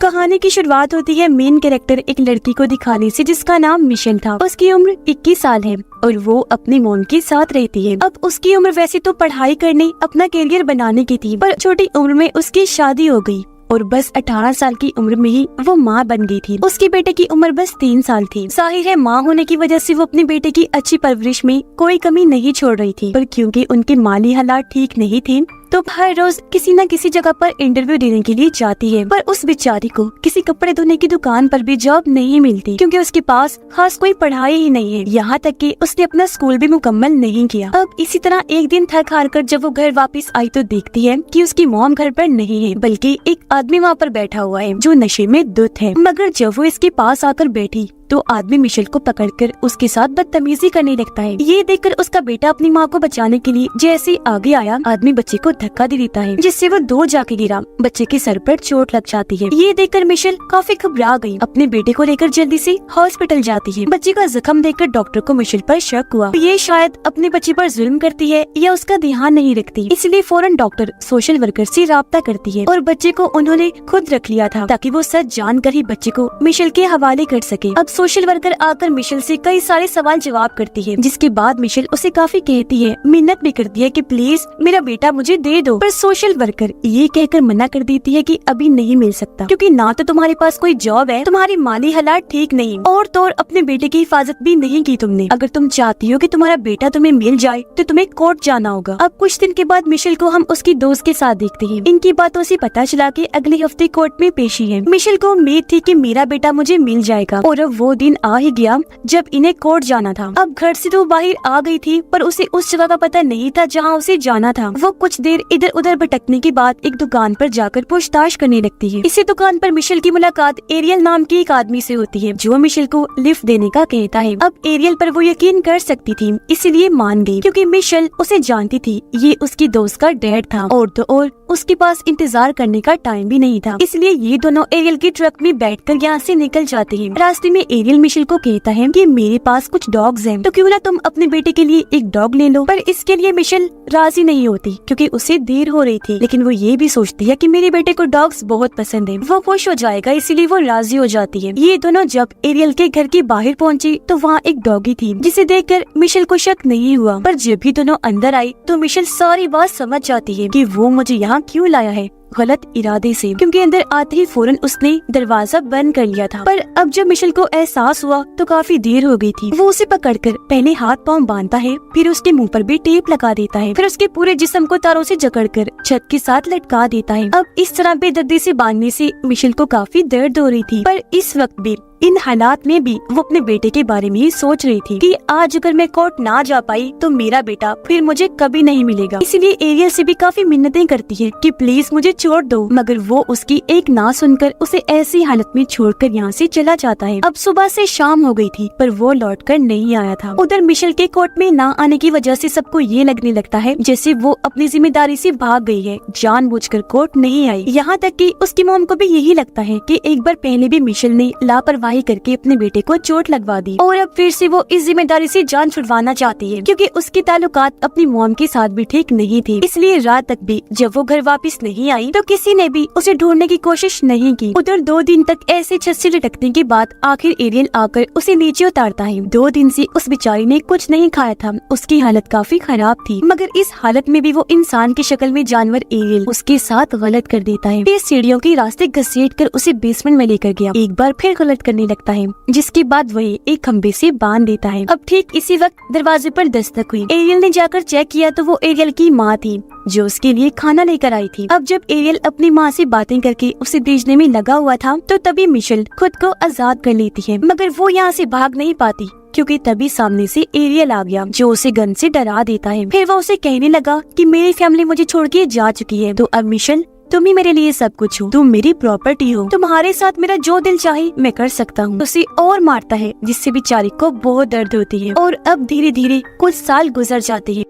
कहानी की शुरुआत होती है मेन कैरेक्टर एक लड़की को दिखाने से जिसका नाम मिशेल था। उसकी उम्र 21 साल है और वो अपनी मॉम के साथ रहती है। अब उसकी उम्र वैसे तो पढ़ाई करने, अपना करियर बनाने की थी, पर छोटी उम्र में उसकी शादी हो गई और बस 18 साल की उम्र में ही वो माँ बन गई थी। उसके बेटे की उम्र बस 3 साल थी। जाहिर है माँ होने की वजह से वो अपने बेटे की अच्छी परवरिश में कोई कमी नहीं छोड़ रही थी, पर क्योंकि उनके माली हालात ठीक नहीं थे तो हर रोज किसी न किसी जगह पर इंटरव्यू देने के लिए जाती है। पर उस बेचारी को किसी कपड़े धोने की दुकान पर भी जॉब नहीं मिलती क्योंकि उसके पास खास कोई पढ़ाई ही नहीं है। यहाँ तक कि उसने अपना स्कूल भी मुकम्मल नहीं किया। अब इसी तरह एक दिन थक हार कर जब वो घर वापस आई तो देखती है कि उसकी मॉम घर पर नहीं है, बल्कि एक आदमी वहाँ पर बैठा हुआ है जो नशे में धुत है। मगर जब वो इसके पास आकर बैठी तो आदमी मिशेल को पकड़कर उसके साथ बदतमीजी करने लगता है। ये देखकर उसका बेटा अपनी माँ को बचाने के लिए जैसे आगे आया, आदमी बच्चे को धक्का दे देता है जिससे वो दूर जाके गिरा। बच्चे के सर पर चोट लग जाती है। ये देखकर मिशेल काफी घबरा गई। अपने बेटे को लेकर जल्दी से हॉस्पिटल जाती है। बच्चे का जख्म देखकर डॉक्टर को मिशेल पर शक हुआ। ये शायद अपने बच्चे पर जुल्म करती है या उसका ध्यान नहीं रखती, इसलिए फौरन डॉक्टर सोशल वर्कर से राब्ता करती है और बच्चे को उन्होंने खुद रख लिया था ताकि वो सच जानकर ही बच्चे को मिशेल के हवाले कर सके। अब सोशल वर्कर आकर मिशेल से कई सारे सवाल जवाब करती है, जिसके बाद मिशेल उसे काफी कहती है, मिन्नत भी करती है कि प्लीज मेरा बेटा मुझे दे दो। पर सोशल वर्कर ये कहकर मना कर देती है कि अभी नहीं मिल सकता क्योंकि ना तो तुम्हारे पास कोई जॉब है, तुम्हारी माली हालात ठीक नहीं और तो और अपने बेटे की हिफाजत भी नहीं की तुमने। अगर तुम चाहती हो कि तुम्हारा बेटा तुम्हें मिल जाए तो तुम्हें कोर्ट जाना होगा। अब कुछ दिन के बाद मिशेल को हम उसकी दोस्त के साथ देखते हैं। इनकी बातों से पता चला कि अगले हफ्ते कोर्ट में पेशी है। मिशेल को उम्मीद थी कि मेरा बेटा मुझे मिल जाएगा और अब वो दिन आ ही गया जब इन्हें कोर्ट जाना था। अब घर से तो बाहर आ गई थी पर उसे उस जगह का पता नहीं था जहाँ उसे जाना था। वो कुछ देर इधर उधर भटकने के बाद एक दुकान पर जाकर पूछताछ करने लगती है। इसी दुकान पर मिशेल की मुलाकात एरियल नाम के एक आदमी से होती है जो मिशेल को लिफ्ट देने का कहता है। अब एरियल पर वो यकीन कर सकती थी इसलिए मान गई क्योंकि मिशेल उसे जानती थी। ये उसकी दोस्त का डैड था और तो और उसके पास इंतजार करने का टाइम भी नहीं था, इसलिए ये दोनों एरियल के ट्रक में बैठकर यहाँ से निकल जाते हैं। रास्ते में एरियल मिशेल को कहता है कि मेरे पास कुछ डॉग्स हैं तो क्यों ना तुम अपने बेटे के लिए एक डॉग ले लो। पर इसके लिए मिशेल राजी नहीं होती क्योंकि उसे देर हो रही थी, लेकिन वो ये भी सोचती है कि मेरे बेटे को डॉग्स बहुत पसंद है, वो खुश हो जाएगा, इसीलिए वो राजी हो जाती है। ये दोनों जब एरियल के घर के बाहर पहुँची तो वहाँ एक डॉगी थी जिसे देखकर मिशेल को शक नहीं हुआ। पर जब भी दोनों अंदर आई तो मिशेल सारी बात समझ जाती है कि वो मुझे यहाँ क्यों लाया है, गलत इरादे से, क्योंकि अंदर आते ही फौरन उसने दरवाजा बंद कर लिया था। पर अब जब मिशेल को एहसास हुआ तो काफी देर हो गई थी। वो उसे पकड़कर पहले हाथ पांव बांधता है, फिर उसके मुंह पर भी टेप लगा देता है, फिर उसके पूरे जिस्म को तारों से जकड़कर छत के साथ लटका देता है। अब इस तरह बेदर्दी से बांधने से मिशेल को काफी दर्द हो रही थी, पर इस वक्त भी इन हालात में भी वो अपने बेटे के बारे में ही सोच रही थी कि आज अगर मैं कोर्ट ना जा पाई तो मेरा बेटा फिर मुझे कभी नहीं मिलेगा। इसीलिए एरियल से भी काफी मिन्नतें करती है कि प्लीज मुझे छोड़ दो, मगर वो उसकी एक ना सुनकर उसे ऐसी हालत में छोड़कर यहाँ से चला जाता है। अब सुबह से शाम हो गई थी पर वो लौटकर नहीं आया था। उधर मिशेल के कोर्ट में ना आने की वजह से सबको ये लगने लगता है जैसे वो अपनी जिम्मेदारी से भाग गई है, जानबूझकर कोर्ट नहीं आई। यहाँ तक कि उसकी मॉम को भी यही लगता है कि एक बार पहले भी मिशेल ने लापरवाही करके अपने बेटे को चोट लगवा दी और अब फिर से वो इस जिम्मेदारी से जान छुड़वाना चाहती है क्योंकि उसके ताल्लुकात अपनी मॉम के साथ भी ठीक नहीं थे। इसलिए रात तक भी जब वो घर वापस नहीं आई तो किसी ने भी उसे ढूंढने की कोशिश नहीं की। उधर 2 दिन तक ऐसे छत से लटकने के बाद आखिर एरियल आकर उसे नीचे उतारता है। 2 दिन से उस बेचारी ने कुछ नहीं खाया था, उसकी हालत काफी खराब थी, मगर इस हालत में भी वो इंसान की शक्ल में जानवर एरियल उसके साथ गलत कर देता है। फिर सीढ़ियों के रास्ते घसीट कर उसे बेसमेंट में लेकर गया, एक बार फिर गलत करने लगता है, जिसके बाद वही एक खंबे से बांध देता है। अब ठीक इसी वक्त दरवाजे पर दस्तक हुई। एरियल ने जाकर चेक किया तो वो एरियल की माँ थी जो उसके लिए खाना लेकर आई थी। अब जब एरियल अपनी माँ से बातें करके उसे भेजने में लगा हुआ था तो तभी मिशेल खुद को आजाद कर लेती है, मगर वो यहाँ से भाग नहीं पाती क्योंकि तभी सामने से एरियल आ गया जो उसे गन से डरा देता है। फिर वो उसे कहने लगा कि मेरी फैमिली मुझे छोड़ के जा चुकी है, तो अब मिशेल तुम ही मेरे लिए सब कुछ हो, तुम मेरी प्रॉपर्टी हो, तुम्हारे साथ मेरा जो दिल चाहे मैं कर सकता हूँ। उसे और मारता है जिससे बेचारी को बहुत दर्द होती है और अब धीरे धीरे कुछ साल गुजर जाते हैं।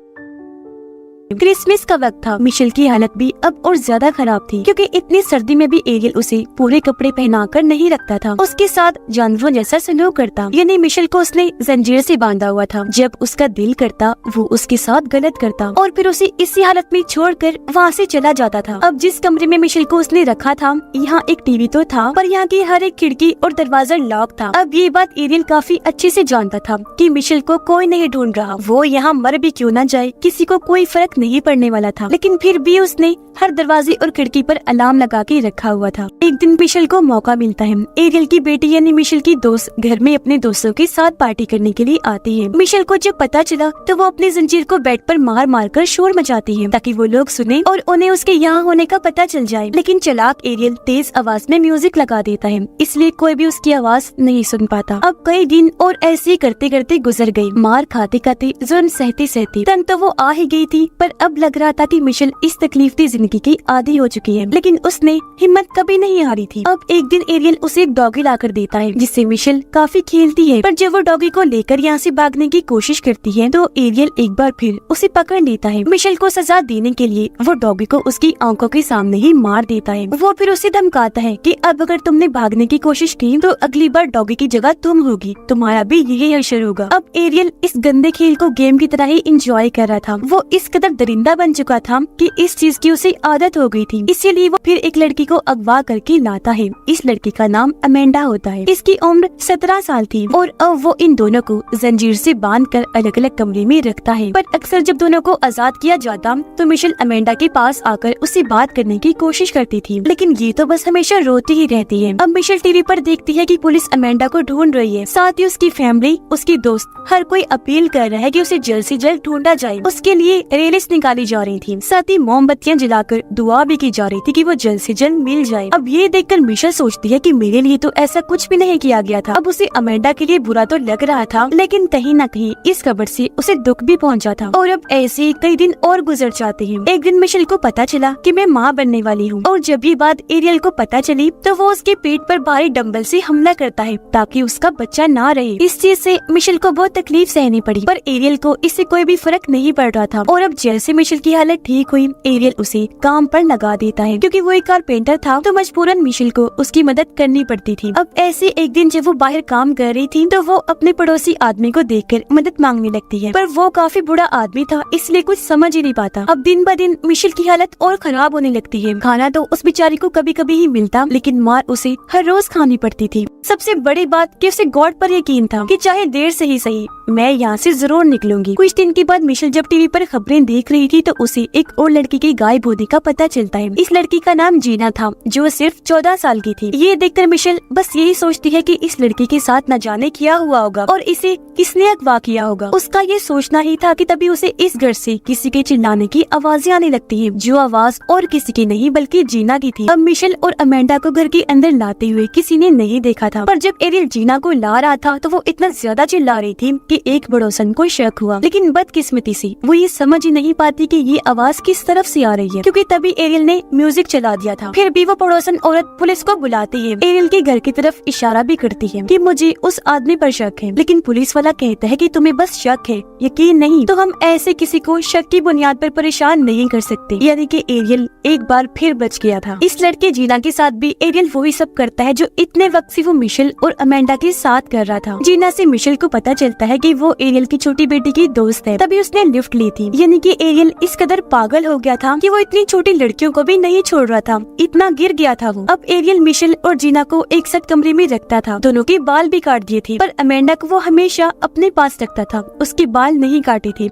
क्रिसमस का वक्त था। मिशेल की हालत भी अब और ज्यादा खराब थी क्योंकि इतनी सर्दी में भी एरियल उसे पूरे कपड़े पहनाकर नहीं रखता था। उसके साथ जानवरों जैसा सलूक करता, यानी मिशेल को उसने जंजीर से बांधा हुआ था। जब उसका दिल करता वो उसके साथ गलत करता और फिर उसे इसी हालत में छोड़कर वहाँ से चला जाता था। अब जिस कमरे में मिशेल को उसने रखा था यहाँ एक टीवी तो था, पर यहाँ की हर एक खिड़की और दरवाजा लॉक था। अब ये बात एरियल काफी अच्छे से जानता था कि मिशेल को कोई नहीं ढूंढ रहा, वो यहाँ मर भी क्यों न जाए, किसी को कोई फर्क नहीं पड़ने वाला था। लेकिन फिर भी उसने हर दरवाजे और खिड़की पर अलार्म लगा के रखा हुआ था। एक दिन मिशेल को मौका मिलता है। एरियल की बेटी यानी मिशेल की दोस्त घर में अपने दोस्तों के साथ पार्टी करने के लिए आती है। मिशेल को जब पता चला तो वो अपनी जंजीर को बेड पर मार मार कर शोर मचाती है ताकि वो लोग सुने और उन्हें उसके यहाँ होने का पता चल जाए। लेकिन चालाक एरियल तेज आवाज में म्यूजिक लगा देता है, इसलिए कोई भी उसकी आवाज नहीं सुन पाता। अब कई दिन और ऐसे करते करते गुजर गए। मार खाते खाते, जुर्म सहते सहते तंग तो वो आ ही गई थी, पर अब लग रहा था कि मिशेल इस तकलीफदी जिंदगी की आदी हो चुकी है। लेकिन उसने हिम्मत कभी नहीं हारी थी। अब एक दिन एरियल उसे एक डॉगी लाकर देता है जिससे मिशेल काफी खेलती है, पर जब वो डॉगी को लेकर यहाँ से भागने की कोशिश करती है तो एरियल एक बार फिर उसे पकड़ लेता है। मिशेल को सजा देने के लिए वो डॉगी को उसकी आंखों के सामने ही मार देता है। वो फिर उसे धमकाता है कि अब अगर तुमने भागने की कोशिश की तो अगली बार डॉगी की जगह तुम होगी, तुम्हारा भी यही हश्र होगा। अब एरियल इस गंदे खेल को गेम की तरह ही एंजॉय कर रहा था। वो इस कदर दरिंदा बन चुका था कि इस चीज की उसे आदत हो गई थी। इसीलिए वो फिर एक लड़की को अगवा करके लाता है। इस लड़की का नाम अमेंडा होता है। इसकी उम्र 17 साल थी और अब वो इन दोनों को जंजीर से बांधकर अलग अलग कमरे में रखता है। पर अक्सर जब दोनों को आजाद किया जाता तो मिशेल अमेंडा के पास आकर उससे बात करने की कोशिश करती थी, लेकिन ये तो बस हमेशा रोती ही रहती है। अब मिशेल टीवी पर देखती है कि पुलिस अमेंडा को ढूंढ रही है, साथ ही उसकी फैमिली, उसकी दोस्त, हर कोई अपील कर रहा है कि उसे जल्द से जल्द ढूंढा जाए। उसके लिए रेलिस निकाली जा रही थी, साथ ही मोमबत्तियां जलाकर दुआ भी की जा रही थी कि वो जल्द से जल्द मिल जाए। अब ये देखकर मिशेल सोचती है कि मेरे लिए तो ऐसा कुछ भी नहीं किया गया था। अब उसे अमेंडा के लिए बुरा तो लग रहा था, लेकिन कहीं न कहीं इस खबर से उसे दुख भी पहुंचा था। और अब ऐसे कई दिन और गुजर जाते हैं। एक दिन मिशेल को पता चला कि मैं माँ बनने वाली हूँ, और जब ये बात एरियल को पता चली तो वो उसके पेट पर भारी डंबल से हमला करता है ताकि उसका बच्चा ना रहे। इस चीज से मिशेल को बहुत तकलीफ सहनी पड़ी, पर एरियल को इससे कोई भी फर्क नहीं पड़ रहा था। और अब जैसे मिशेल की हालत ठीक हुई, एरियल उसे काम पर लगा देता है। क्योंकि वो एक कारपेंटर था तो मजबूरन मिशेल को उसकी मदद करनी पड़ती थी। अब ऐसे एक दिन जब वो बाहर काम कर रही थी तो वो अपने पड़ोसी आदमी को देखकर मदद मांगने लगती है, पर वो काफी बुरा आदमी था, इसलिए कुछ समझ ही नहीं पाता। अब दिन ब दिन मिशेल की हालत और खराब होने लगती है। खाना तो उस बेचारी को कभी कभी ही मिलता, लेकिन मार उसे हर रोज खानी पड़ती थी। सबसे बड़ी बात कि उसे गॉड पर यकीन था कि चाहे देर से ही सही मैं यहाँ से जरूर निकलूंगी। कुछ दिन के बाद मिशेल जब टीवी पर खबरें देख रही थी तो उसे एक और लड़की के गायब होने का पता चलता है। इस लड़की का नाम जीना था जो सिर्फ 14 साल की थी। ये देखकर मिशेल बस यही सोचती है कि इस लड़की के साथ न जाने क्या हुआ होगा और इसे किसने अगवा किया होगा। उसका ये सोचना ही था कि तभी उसे इस घर से किसी के चिल्लाने की आवाजें आने लगती है, जो आवाज और किसी की नहीं बल्कि जीना की थी। अब मिशेल और अमेंडा को घर के अंदर लाते हुए किसी ने नहीं देखा था, पर जब एरियल जीना को ला रहा था तो वो इतना ज्यादा चिल्ला रही थी कि एक पड़ोसन को शक हुआ। लेकिन बदकिस्मती से वो ये समझ ही नहीं पाती कि ये आवाज किस तरफ से आ रही है, क्योंकि तभी एरियल ने म्यूजिक चला दिया था। फिर भी वो पड़ोसन औरत पुलिस को बुलाती है। एरियल के घर की तरफ इशारा भी करती है कि मुझे उस आदमी पर शक है, लेकिन पुलिस वाला कहता है कि तुम्हें बस शक है, यकीन नहीं, तो हम ऐसे किसी को शक की बुनियाद पर परेशान नहीं कर सकते। यानी कि एरियल एक बार फिर बच गया था। इस लड़के जीना के साथ भी एरियल वही सब करता है जो इतने वक्त से वो मिशेल और अमेंडा के साथ कर रहा था। जीना से मिशेल को पता चलता है कि वो एरियल की छोटी बेटी की दोस्त है, तभी उसने लिफ्ट ली थी। यानी कि एरियल इस कदर पागल हो गया था कि वो इतनी छोटी लड़कियों को भी नहीं छोड़ रहा था, इतना गिर गया था वो। अब एरियल मिशेल और जीना को एक साथ कमरे में रखता था। दोनों के बाल भी काट दिए थे, पर अमेंडा को वो हमेशा अपने पास रखता था, उसके बाल नहीं काटे थे।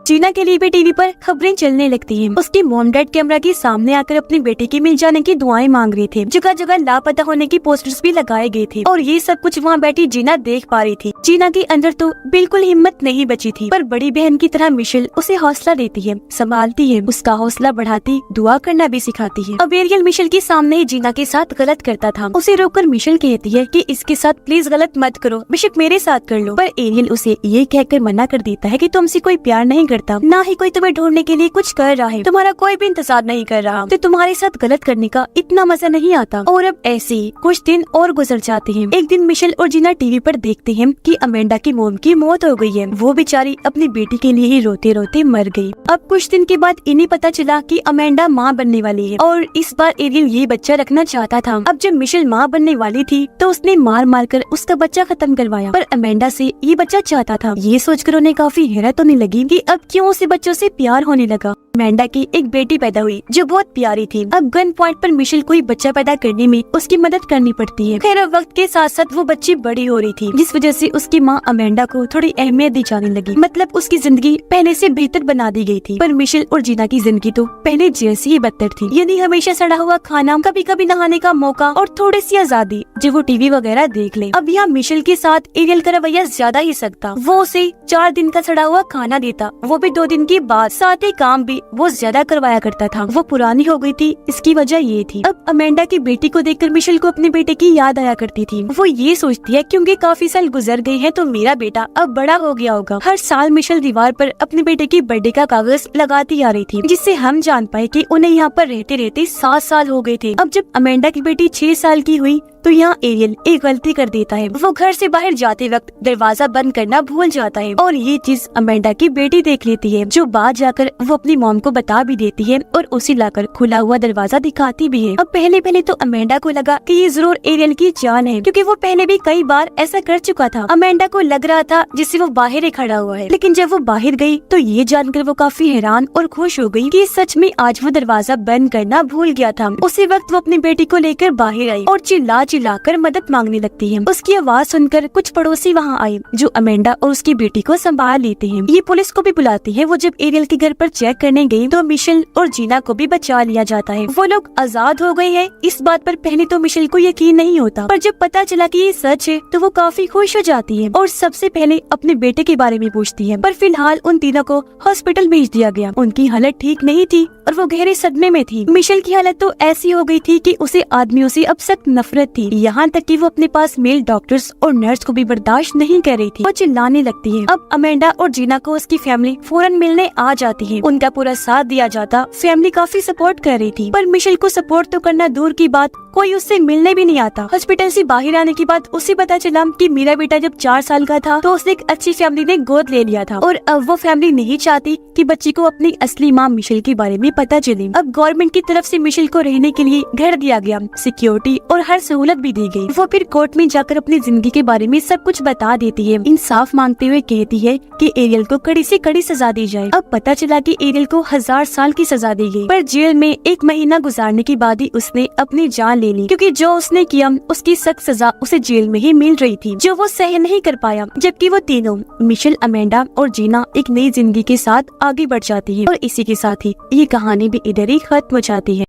जीना के लिए भी टीवी पर खबरें चलने लगती हैं। उसकी मॉम डैड कैमरा के सामने आकर अपनी बेटी के मिल जाने की दुआएं मांग रहे थे। जगह जगह लापता होने की पोस्टर्स भी लगाए गए थे और ये सब कुछ वहाँ बैठी जीना देख पा रही थी। जीना के अंदर तो बिल्कुल हिम्मत नहीं बची थी, पर बड़ी बहन की तरह मिशेल उसे हौसला देती है, संभालती है, उसका हौसला बढ़ाती, दुआ करना भी सिखाती है। अब एरियल मिशेल के सामने ही जीना के साथ गलत करता था। उसे रोककर मिशेल कहती है कि इसके साथ प्लीज गलत मत करो, बेशक मेरे साथ कर लो, पर एरियल उसे ये कहकर मना कर देता है कि तुमसे कोई प्यार नहीं करता, ना ही कोई तुम्हें ढूंढने के लिए कुछ कर रहा है, तुम्हारा कोई भी इंतजार नहीं कर रहा, तो तुम्हारे साथ गलत करने का इतना मजा नहीं आता। और अब ऐसे ही कुछ दिन और गुजर जाते हैं। एक दिन मिशेल और जीना टीवी पर देखते हैं कि अमेंडा की मोम की मौत हो गई है। वो बेचारी अपनी बेटी के लिए ही रोते रोते मर गई। अब कुछ दिन के बाद इन्हें पता चला कि अमेंडा माँ बनने वाली है और इस बार एरियल ये बच्चा रखना चाहता था। अब जब मिशेल माँ बनने वाली थी तो उसने मार मार कर उसका बच्चा खत्म करवाया, पर अमेंडा से ये बच्चा चाहता था। ये सोचकर उन्हें काफी हैरत होने लगी कि अब क्यों उसे बच्चों से प्यार होने लगा। अमेंडा की एक बेटी पैदा हुई जो बहुत प्यारी थी। अब गन पॉइंट पर मिशेल को बच्चा पैदा करने में उसकी मदद करनी पड़ती है। खैर वक्त के साथ साथ वो बच्ची बड़ी हो रही थी, जिस वजह से उसकी माँ अमेंडा को थोड़ी अहमियत दी जाने लगी। मतलब उसकी जिंदगी पहले से बेहतर बना दी गई थी। पर मिशेल और जीना की जिंदगी तो पहले जैसी ही बदतर थी। यानी हमेशा सड़ा हुआ खाना, कभी कभी नहाने का मौका और थोड़ी सी आजादी जो वो टीवी वगैरह देख ले। अब यहाँ मिशेल के साथ एरियल का रवैया ज्यादा ही सख्त था। वो उसे 4 दिन का सड़ा हुआ खाना देता, वो भी 2 दिन के बाद। साथ ही काम भी वो ज्यादा करवाया करता था। वो पुरानी हो गई थी, इसकी वजह ये थी। अब अमेंडा की बेटी को देखकर मिशेल को अपने बेटे की याद आया करती थी। वो ये सोचती है क्योंकि काफी साल गुजर गए हैं तो मेरा बेटा अब बड़ा हो गया होगा। हर साल मिशेल दीवार पर अपने बेटे की बर्थडे का कागज लगाती आ रही थी, जिससे हम जान पाए कि उन्हें यहाँ पर रहते रहते 7 साल हो गए थे। अब जब अमेंडा की बेटी 6 साल की हुई तो यहाँ एरियल एक गलती कर देता है। वो घर से बाहर जाते वक्त दरवाजा बंद करना भूल जाता है और ये चीज अमेंडा की बेटी देख लेती है, जो बाद जाकर वो अपनी मॉम को बता भी देती है और उसे लाकर खुला हुआ दरवाजा दिखाती भी है। अब पहले तो अमेंडा को लगा कि ये जरूर एरियल की जान है, क्योंकि वो पहले भी कई बार ऐसा कर चुका था। अमेंडा को लग रहा था जिससे वो बाहर ही खड़ा हुआ है, लेकिन जब वो बाहर गई तो ये जानकर वो काफी हैरान और खुश हो गई कि सच में आज वो दरवाजा बंद करना भूल गया था। उसी वक्त वो अपनी बेटी को लेकर बाहर आई और चिल्लाकर मदद मांगने लगती है। उसकी आवाज सुनकर कुछ पड़ोसी वहाँ आए, जो अमेंडा और उसकी बेटी को संभाल लेते हैं। ये पुलिस को भी बुलाती है। वो जब एरियल के घर पर चेक करने गई तो मिशेल और जीना को भी बचा लिया जाता है। वो लोग आजाद हो गए हैं। इस बात पर पहले तो मिशेल को यकीन नहीं होता, पर जब पता चला कि ये सच है तो वो काफी खुश हो जाती है और सबसे पहले अपने बेटे के बारे में पूछती है। पर फिलहाल उन तीनों को हॉस्पिटल भेज दिया गया। उनकी हालत ठीक नहीं थी और वो गहरे सदमे में थी। मिशेल की हालत तो ऐसी हो गई थी कि उसे आदमियों से अब सख्त नफरत थी, यहाँ तक कि वो अपने पास मेल डॉक्टर्स और नर्स को भी बर्दाश्त नहीं कर रही थी। वो चिल्लाने लगती है। अब अमेंडा और जीना को उसकी फैमिली फौरन मिलने आ जाती है। उनका पूरा साथ दिया जाता। फैमिली काफी सपोर्ट कर रही थी, पर मिशेल को सपोर्ट तो करना दूर की बात, कोई उससे मिलने भी नहीं आता। हॉस्पिटल से बाहर आने के बाद उसे पता चला कि मेरा बेटा जब 4 साल का था तो उसे एक अच्छी फैमिली ने गोद ले लिया था और अब वो फैमिली नहीं चाहती कि बच्ची को अपनी असली माँ मिशेल के बारे में पता चले। अब गवर्नमेंट की तरफ से मिशेल को रहने के लिए घर दिया गया, सिक्योरिटी और हर सहूलत भी दी गई। वो फिर कोर्ट में जाकर अपनी जिंदगी के बारे में सब कुछ बता देती है। इंसाफ मांगते हुए कहती है कि एरियल को कड़ी से कड़ी सजा दी जाए। अब पता चला कि एरियल को 1000 साल की सजा दी गई, पर जेल में 1 महीना गुजारने के बाद ही उसने अपनी जान ले ली, क्योंकि जो उसने किया उसकी सख्त सजा उसे जेल में ही मिल रही थी, जो वो सहन नहीं कर पाया। जबकि वो तीनों मिशेल, अमेंडा और जीना एक नई जिंदगी के साथ आगे बढ़ जाती है और इसी के साथ ही ये कहानी भी इधर ही खत्म हो जाती है।